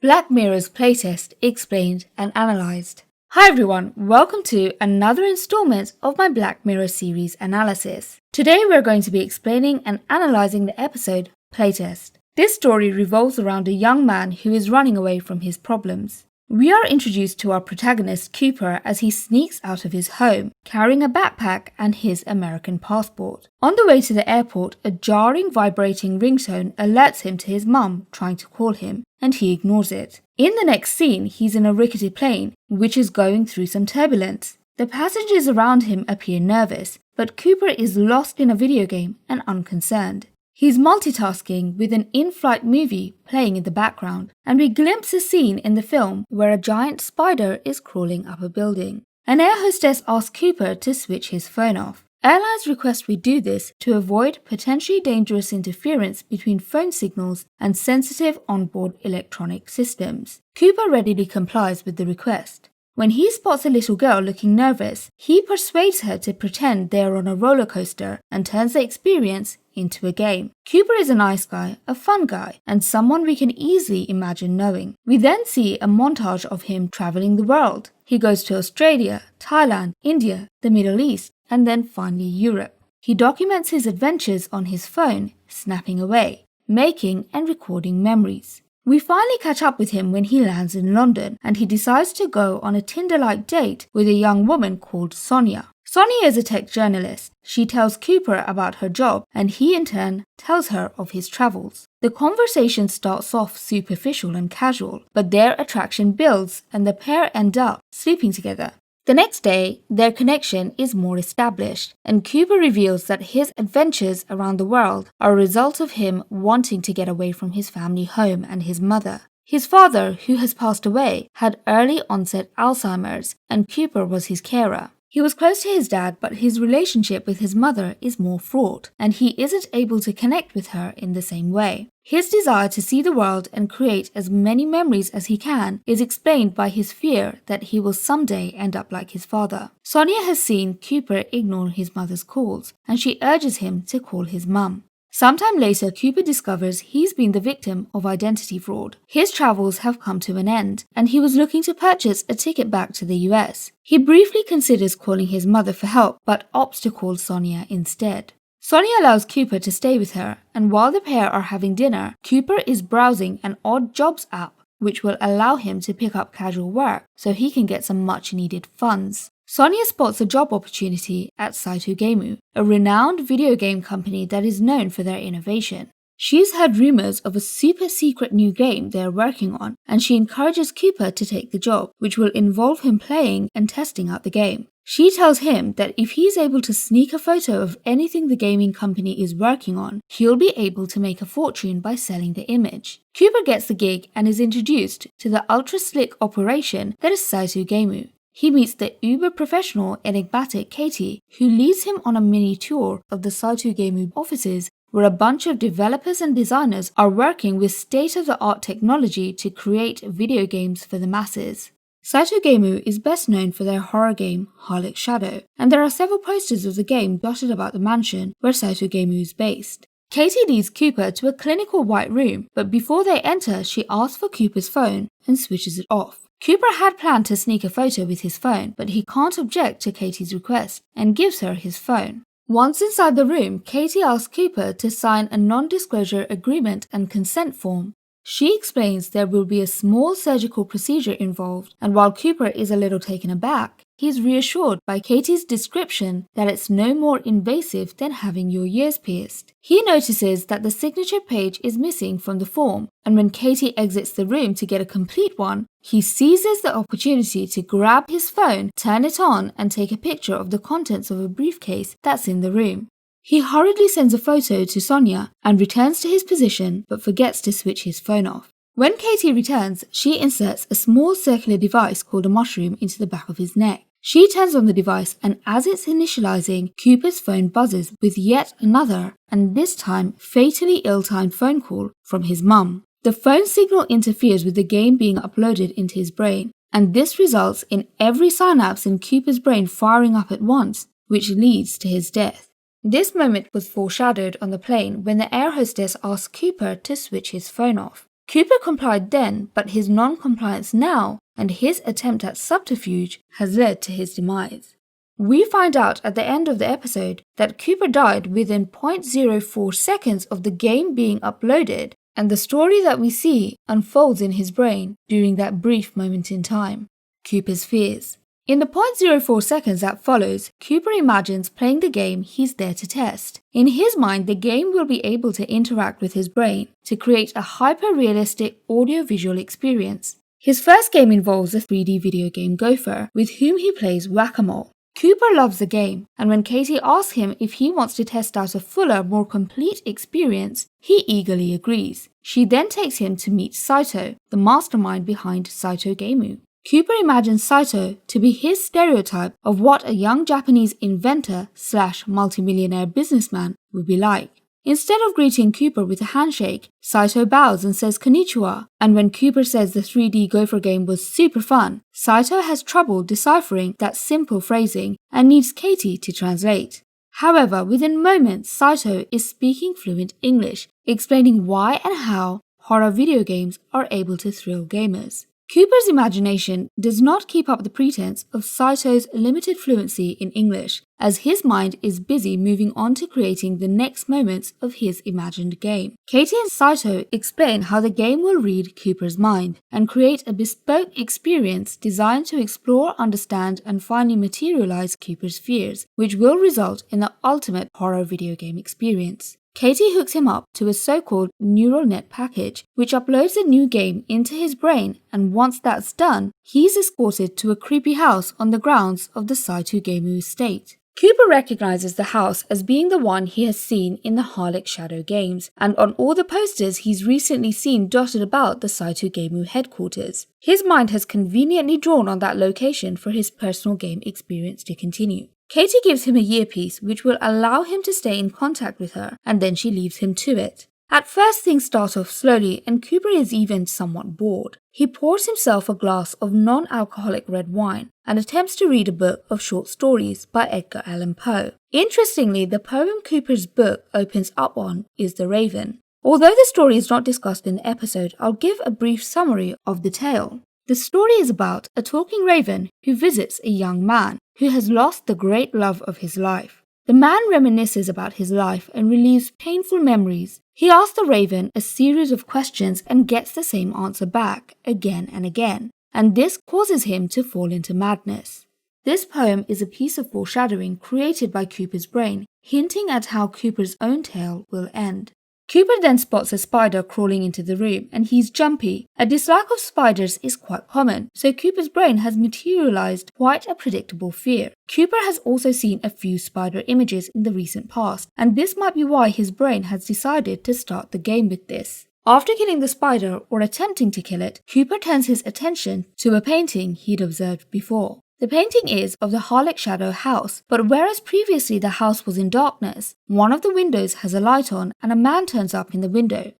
Black Mirror's Playtest Explained and Analysed. Hi everyone, welcome to another installment of my Black Mirror series analysis. Today we're going to be explaining and analysing the episode Playtest. This story revolves around a young man who is running away from his problems. We are introduced to our protagonist Cooper as he sneaks out of his home, carrying a backpack and his American passport. On the way to the airport, a jarring, vibrating ringtone alerts him to his mum trying to call him, and he ignores it. In the next scene, he's in a rickety plane, which is going through some turbulence. The passengers around him appear nervous, but Cooper is lost in a video game and unconcerned. He's multitasking with an in-flight movie playing in the background, and we glimpse a scene in the film where a giant spider is crawling up a building. An air hostess asks Cooper to switch his phone off. Airlines request we do this to avoid potentially dangerous interference between phone signals and sensitive onboard electronic systems. Cooper readily complies with the request. When he spots a little girl looking nervous, he persuades her to pretend they are on a roller coaster and turns the experience into a game. Cooper is a nice guy, a fun guy, and someone we can easily imagine knowing. We then see a montage of him traveling the world. He goes to Australia, Thailand, India, the Middle East, and then finally Europe. He documents his adventures on his phone, snapping away, making and recording memories. We finally catch up with him when he lands in London, and he decides to go on a Tinder-like date with a young woman called Sonia. Sonia is a tech journalist. She tells Cooper about her job, and he in turn tells her of his travels. The conversation starts off superficial and casual, but their attraction builds and the pair end up sleeping together. The next day, their connection is more established, and Cooper reveals that his adventures around the world are a result of him wanting to get away from his family home and his mother. His father, who has passed away, had early onset Alzheimer's, and Cooper was his carer. He was close to his dad, but his relationship with his mother is more fraught, and he isn't able to connect with her in the same way. His desire to see the world and create as many memories as he can is explained by his fear that he will someday end up like his father. Sonia has seen Cooper ignore his mother's calls, and she urges him to call his mum. Sometime later, Cooper discovers he's been the victim of identity fraud. His travels have come to an end, and he was looking to purchase a ticket back to the US. He briefly considers calling his mother for help, but opts to call Sonia instead. Sonia allows Cooper to stay with her, and while the pair are having dinner, Cooper is browsing an odd jobs app which will allow him to pick up casual work so he can get some much-needed funds. Sonia spots a job opportunity at SaitoGemu, a renowned video game company that is known for their innovation. She's heard rumors of a super secret new game they are working on, and she encourages Cooper to take the job, which will involve him playing and testing out the game. She tells him that if he's able to sneak a photo of anything the gaming company is working on, he'll be able to make a fortune by selling the image. Cooper gets the gig and is introduced to the ultra-slick operation that is SaitoGemu. He meets the uber-professional, enigmatic Katie, who leads him on a mini tour of the SaitoGemu offices, where a bunch of developers and designers are working with state-of-the-art technology to create video games for the masses. SaitoGemu is best known for their horror game, Harlot's Shadow, and there are several posters of the game dotted about the mansion where SaitoGemu is based. Katie leads Cooper to a clinical white room, but before they enter, she asks for Cooper's phone and switches it off. Cooper had planned to sneak a photo with his phone, but he can't object to Katie's request and gives her his phone. Once inside the room, Katie asks Cooper to sign a non-disclosure agreement and consent form. She explains there will be a small surgical procedure involved, and while Cooper is a little taken aback, he's reassured by Katie's description that it's no more invasive than having your ears pierced. He notices that the signature page is missing from the form, and when Katie exits the room to get a complete one, he seizes the opportunity to grab his phone, turn it on, and take a picture of the contents of a briefcase that's in the room. He hurriedly sends a photo to Sonia and returns to his position, but forgets to switch his phone off. When Katie returns, she inserts a small circular device called a mushroom into the back of his neck. She turns on the device, and as it's initializing, Cooper's phone buzzes with yet another, and this time fatally ill-timed phone call from his mum. The phone signal interferes with the game being uploaded into his brain, and this results in every synapse in Cooper's brain firing up at once, which leads to his death. This moment was foreshadowed on the plane when the air hostess asked Cooper to switch his phone off. Cooper complied then, but his non-compliance now and his attempt at subterfuge has led to his demise. We find out at the end of the episode that Cooper died within 0.04 seconds of the game being uploaded, and the story that we see unfolds in his brain during that brief moment in time. Cooper's fears. In the 0.04 seconds that follows, Cooper imagines playing the game he's there to test. In his mind, the game will be able to interact with his brain to create a hyper-realistic audio-visual experience. His first game involves a 3D video game gopher with whom he plays whack-a-mole. Cooper loves the game, and when Katie asks him if he wants to test out a fuller, more complete experience, he eagerly agrees. She then takes him to meet Saito, the mastermind behind SaitoGemu. Cooper imagines Saito to be his stereotype of what a young Japanese inventor/multimillionaire businessman would be like. Instead of greeting Cooper with a handshake, Saito bows and says konnichiwa, and when Cooper says the 3D gopher game was super fun, Saito has trouble deciphering that simple phrasing and needs Katie to translate. However, within moments, Saito is speaking fluent English, explaining why and how horror video games are able to thrill gamers. Cooper's imagination does not keep up the pretense of Saito's limited fluency in English, as his mind is busy moving on to creating the next moments of his imagined game. Katie and Saito explain how the game will read Cooper's mind and create a bespoke experience designed to explore, understand, and finally materialize Cooper's fears, which will result in the ultimate horror video game experience. Katie hooks him up to a so-called neural net package, which uploads a new game into his brain, and once that's done, he's escorted to a creepy house on the grounds of the SaitoGemu estate. Cooper recognizes the house as being the one he has seen in the Harlech Shadow games, and on all the posters he's recently seen dotted about the SaitoGemu headquarters. His mind has conveniently drawn on that location for his personal game experience to continue. Katie gives him a earpiece which will allow him to stay in contact with her, and then she leaves him to it. At first things start off slowly and Cooper is even somewhat bored. He pours himself a glass of non-alcoholic red wine and attempts to read a book of short stories by Edgar Allan Poe. Interestingly, the poem Cooper's book opens up on is The Raven. Although the story is not discussed in the episode, I'll give a brief summary of the tale. The story is about a talking raven who visits a young man who has lost the great love of his life. The man reminisces about his life and relieves painful memories. He asks the raven a series of questions and gets the same answer back again and again, and this causes him to fall into madness. This poem is a piece of foreshadowing created by Cooper's brain, hinting at how Cooper's own tale will end. Cooper then spots a spider crawling into the room and he's jumpy. A dislike of spiders is quite common, so Cooper's brain has materialized quite a predictable fear. Cooper has also seen a few spider images in the recent past, and this might be why his brain has decided to start the game with this. After killing the spider, or attempting to kill it, Cooper turns his attention to a painting he'd observed before. The painting is of the Harlech Shadow house, but whereas previously the house was in darkness, one of the windows has a light on and a man turns up in the window.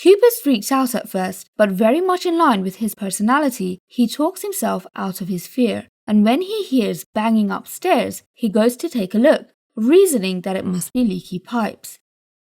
Cooper freaks out at first, but very much in line with his personality, he talks himself out of his fear, and when he hears banging upstairs, he goes to take a look, reasoning that it must be leaky pipes.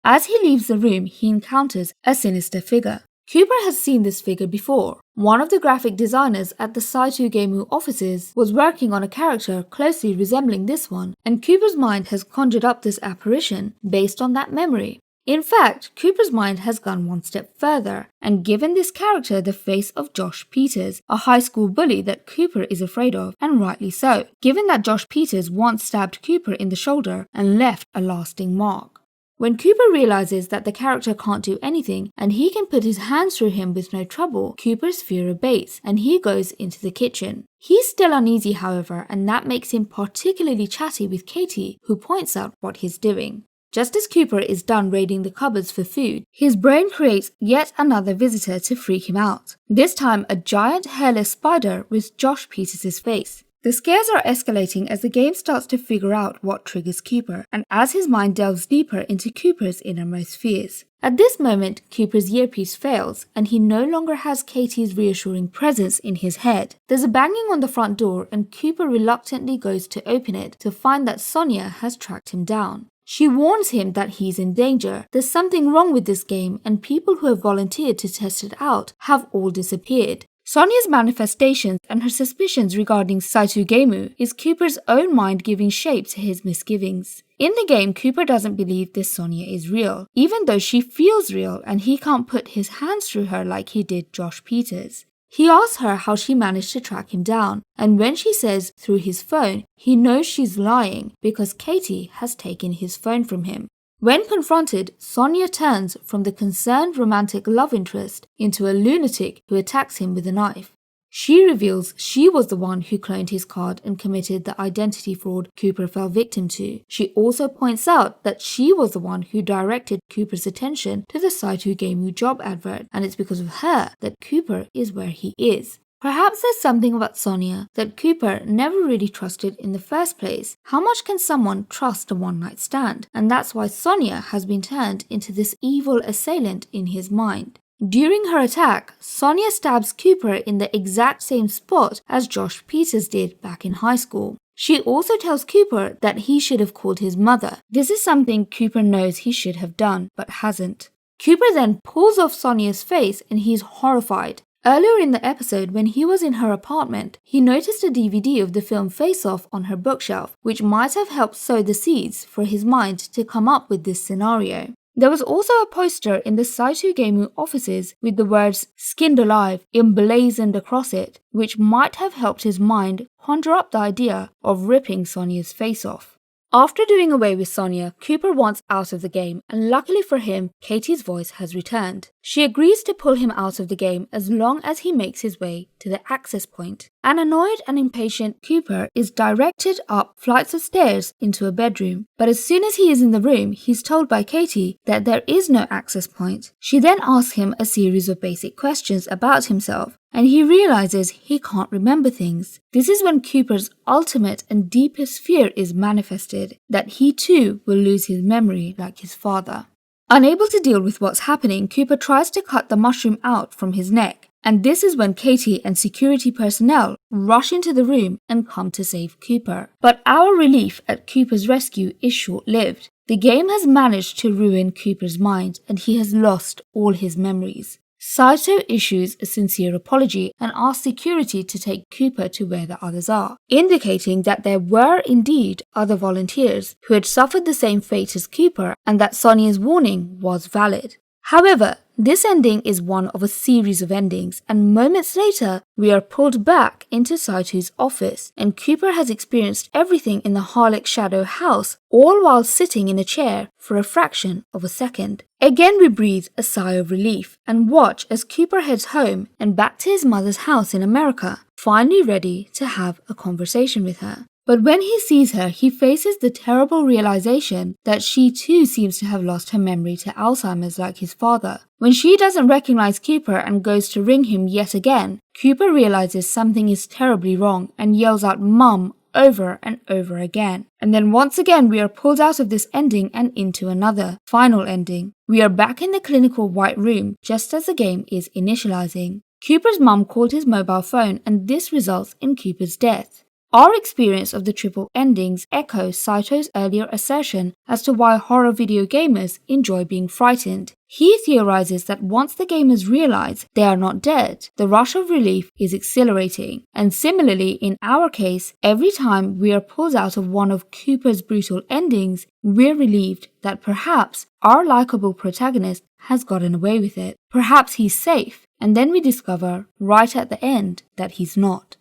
As he leaves the room, he encounters a sinister figure. Cooper has seen this figure before. One of the graphic designers at the SaitoGemu offices was working on a character closely resembling this one, and Cooper's mind has conjured up this apparition based on that memory. In fact, Cooper's mind has gone one step further and given this character the face of Josh Peters, a high school bully that Cooper is afraid of, and rightly so, given that Josh Peters once stabbed Cooper in the shoulder and left a lasting mark. When Cooper realizes that the character can't do anything and he can put his hands through him with no trouble, Cooper's fear abates and he goes into the kitchen. He's still uneasy, however, and that makes him particularly chatty with Katie, who points out what he's doing. Just as Cooper is done raiding the cupboards for food, his brain creates yet another visitor to freak him out. This time a giant hairless spider with Josh Peters' face. The scares are escalating as the game starts to figure out what triggers Cooper, and as his mind delves deeper into Cooper's innermost fears. At this moment, Cooper's earpiece fails, and he no longer has Katie's reassuring presence in his head. There's a banging on the front door, and Cooper reluctantly goes to open it to find that Sonia has tracked him down. She warns him that he's in danger. There's something wrong with this game, and people who have volunteered to test it out have all disappeared. Sonia's manifestations and her suspicions regarding SaitoGemu is Cooper's own mind giving shape to his misgivings. In the game, Cooper doesn't believe this Sonia is real, even though she feels real and he can't put his hands through her like he did Josh Peters. He asks her how she managed to track him down, and when she says through his phone, he knows she's lying because Katie has taken his phone from him. When confronted, Sonia turns from the concerned romantic love interest into a lunatic who attacks him with a knife. She reveals she was the one who cloned his card and committed the identity fraud Cooper fell victim to. She also points out that she was the one who directed Cooper's attention to the SaitoGemu job advert, and it's because of her that Cooper is where he is. Perhaps there's something about Sonia that Cooper never really trusted in the first place. How much can someone trust a one-night stand? And that's why Sonia has been turned into this evil assailant in his mind. During her attack, Sonia stabs Cooper in the exact same spot as Josh Peters did back in high school. She also tells Cooper that he should have called his mother. This is something Cooper knows he should have done, but hasn't. Cooper then pulls off Sonia's face and he's horrified. Earlier in the episode, when he was in her apartment, he noticed a DVD of the film Face Off on her bookshelf, which might have helped sow the seeds for his mind to come up with this scenario. There was also a poster in the SaitoGemu offices with the words "Skinned Alive" emblazoned across it, which might have helped his mind conjure up the idea of ripping Sonia's face off. After doing away with Sonia, Cooper wants out of the game, and luckily for him, Katie's voice has returned. She agrees to pull him out of the game as long as he makes his way to the access point. An annoyed and impatient Cooper is directed up flights of stairs into a bedroom, but as soon as he is in the room, he's told by Katie that there is no access point. She then asks him a series of basic questions about himself, and he realizes he can't remember things. This is when Cooper's ultimate and deepest fear is manifested, that he too will lose his memory like his father. Unable to deal with what's happening, Cooper tries to cut the mushroom out from his neck, and this is when Katie and security personnel rush into the room and come to save Cooper. But our relief at Cooper's rescue is short-lived. The game has managed to ruin Cooper's mind, and he has lost all his memories. Saito issues a sincere apology and asks security to take Cooper to where the others are, indicating that there were indeed other volunteers who had suffered the same fate as Cooper and that Sonia's warning was valid. However, this ending is one of a series of endings, and moments later, we are pulled back into Saito's office, and Cooper has experienced everything in the Harlech Shadow house, all while sitting in a chair for a fraction of a second. Again, we breathe a sigh of relief and watch as Cooper heads home and back to his mother's house in America, finally ready to have a conversation with her. But when he sees her, he faces the terrible realization that she too seems to have lost her memory to Alzheimer's like his father. When she doesn't recognize Cooper and goes to ring him yet again, Cooper realizes something is terribly wrong and yells out "Mum" over and over again. And then once again we are pulled out of this ending and into another, final ending. We are back in the clinical white room just as the game is initializing. Cooper's mum called his mobile phone and this results in Cooper's death. Our experience of the triple endings echoes Saito's earlier assertion as to why horror video gamers enjoy being frightened. He theorizes that once the gamers realize they are not dead, the rush of relief is exhilarating. And similarly, in our case, every time we are pulled out of one of Cooper's brutal endings, we're relieved that perhaps our likable protagonist has gotten away with it. Perhaps he's safe, and then we discover right at the end that he's not.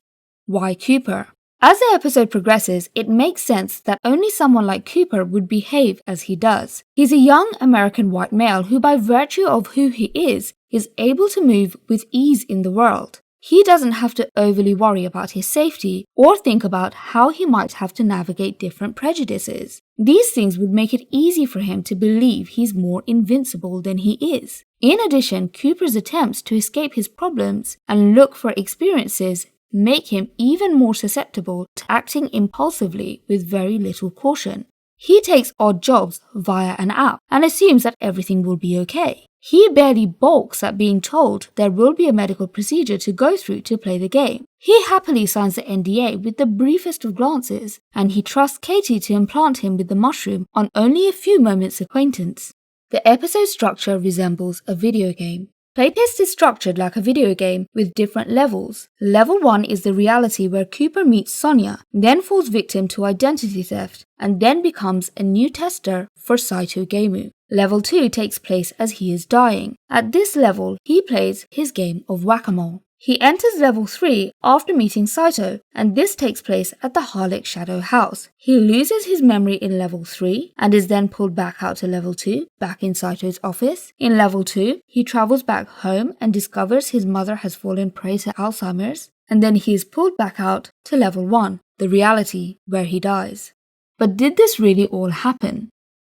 Why Cooper? As the episode progresses, it makes sense that only someone like Cooper would behave as he does. He's a young American white male who, by virtue of who he is able to move with ease in the world. He doesn't have to overly worry about his safety or think about how he might have to navigate different prejudices. These things would make it easy for him to believe he's more invincible than he is. In addition, Cooper's attempts to escape his problems and look for experiences make him even more susceptible to acting impulsively with very little caution. He takes odd jobs via an app and assumes that everything will be okay. He barely balks at being told there will be a medical procedure to go through to play the game. He happily signs the NDA with the briefest of glances, and he trusts Katie to implant him with the mushroom on only a few moments' acquaintance. The episode structure resembles a video game. Playtest is structured like a video game with different levels. Level 1 is the reality where Cooper meets Sonia, then falls victim to identity theft, and then becomes a new tester for SaitoGemu. Level 2 takes place as he is dying. At this level, he plays his game of whack-a-mole. He enters level 3 after meeting Saito, and this takes place at the Harlech Shadow House. He loses his memory in level 3 and is then pulled back out to level 2, back in Saito's office. In level 2, he travels back home and discovers his mother has fallen prey to Alzheimer's, and then he is pulled back out to level 1, the reality where he dies. But did this really all happen?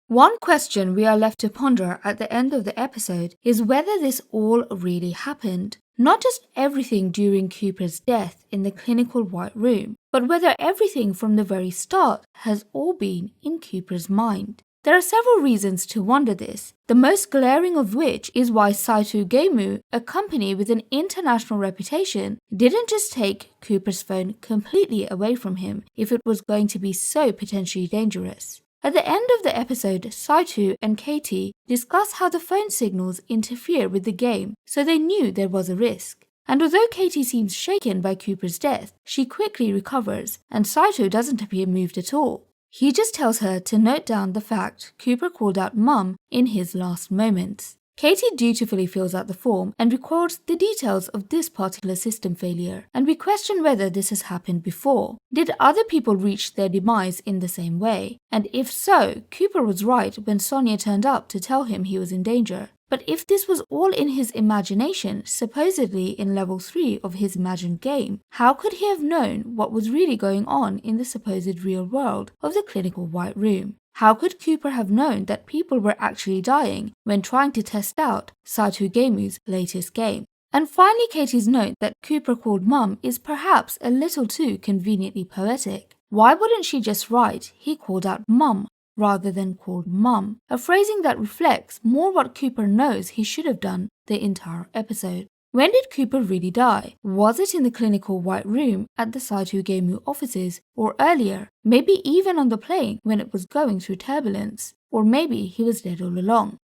One question we are left to ponder at the end of the episode is whether this all really happened. Not just everything during Cooper's death in the clinical white room, but whether everything from the very start has all been in Cooper's mind. There are several reasons to wonder this, the most glaring of which is why SaitoGemu, a company with an international reputation, didn't just take Cooper's phone completely away from him if it was going to be so potentially dangerous. At the end of the episode, Saito and Katie discuss how the phone signals interfere with the game, so they knew there was a risk. And although Katie seems shaken by Cooper's death, she quickly recovers, and Saito doesn't appear moved at all. He just tells her to note down the fact Cooper called out Mum in his last moments. Katie dutifully fills out the form and records the details of this particular system failure, and we question whether this has happened before. Did other people reach their demise in the same way? And if so, Cooper was right when Sonia turned up to tell him he was in danger. But if this was all in his imagination, supposedly in level 3 of his imagined game, how could he have known what was really going on in the supposed real world of the clinical white room? How could Cooper have known that people were actually dying when trying to test out SaitoGemu's latest game? And finally, Katie's note that Cooper called Mum is perhaps a little too conveniently poetic. Why wouldn't she just write, he called out Mum, rather than called Mum, a phrasing that reflects more what Cooper knows he should have done the entire episode. When did Cooper really die? Was it in the clinical white room at the SaitoGemu offices, or earlier, maybe even on the plane when it was going through turbulence? Or maybe he was dead all along.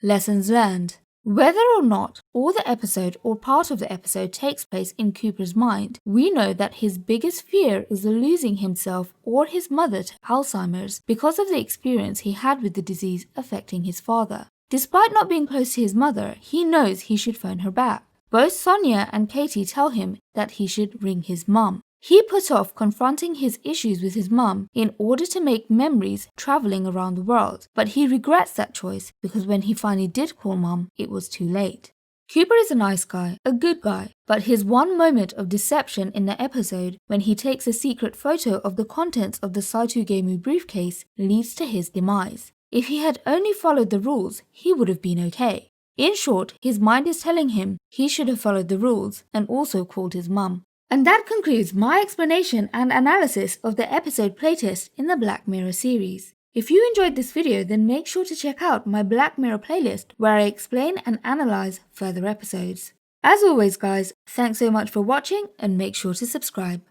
Lessons learned. Whether or not all the episode or part of the episode takes place in Cooper's mind, we know that his biggest fear is losing himself or his mother to Alzheimer's because of the experience he had with the disease affecting his father. Despite not being close to his mother, he knows he should phone her back. Both Sonia and Katie tell him that he should ring his mum. He put off confronting his issues with his mum in order to make memories traveling around the world, but he regrets that choice because when he finally did call Mum, it was too late. Cooper is a nice guy, a good guy, but his one moment of deception in the episode when he takes a secret photo of the contents of the SaitoGemu briefcase leads to his demise. If he had only followed the rules, he would have been okay. In short, his mind is telling him he should have followed the rules and also called his mum. And that concludes my explanation and analysis of the episode Playtest in the Black Mirror series. If you enjoyed this video, then make sure to check out my Black Mirror playlist where I explain and analyze further episodes. As always guys, thanks so much for watching and make sure to subscribe.